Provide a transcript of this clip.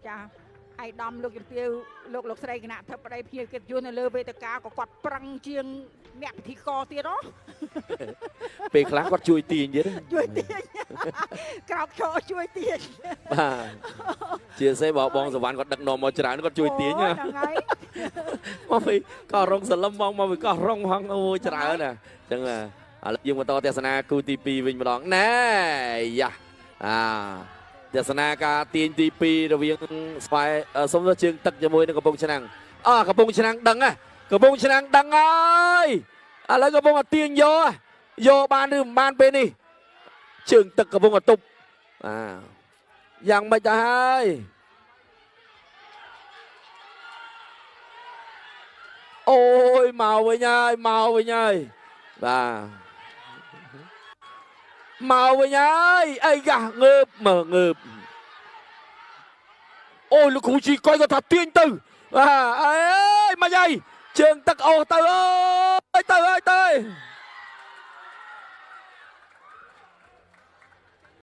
ចាai đâm lúc tiêu lúc sấy cái nạp thấp ở đây phía cái chuột này lơ về tất cả có quạt prăng chiêng mẹ thì co tia đó ពេលខ្លះគាត់ជួយទាញទៀត ជួយទាញក្រោកឈរជួយទាញ បាទជាសេបងសវណ្ណគាត់ដឹកនាំមកច្រើនគាត់ជួយទាញហ្នឹងហើយមកពីកោះរងសលឹមមកពីកោះរងហងអូច្រើនណាអញ្ចឹងឥឡូវយើងបន្តទស្សនាគូទី2វិញម្ដងណែយ៉ាទស្សនាការទាញទី2រវាងស្វាយសុំទៅជើងទឹកជាមួយនឹងកំពង់ឆ្នាំងកំពង់ឆ្នាំងដឹងហ៎កំពង់ឆ្នាំងដឹងហើយឥឡូវកំពង់ទាញយកបានឬមិនបានពេលនេះជើងទឹកកំពុងតែទប់យ៉ាងម៉េចទៅហើយអូយមកវិញហើយបាទមកវិញហើយអីយ៉ាងើបមើលងើបអូយលោកគ្រូជីកុយគាត់ថាទាញទៅបាទអើយមកយាយជើងទឹកអូសទៅអើយទៅ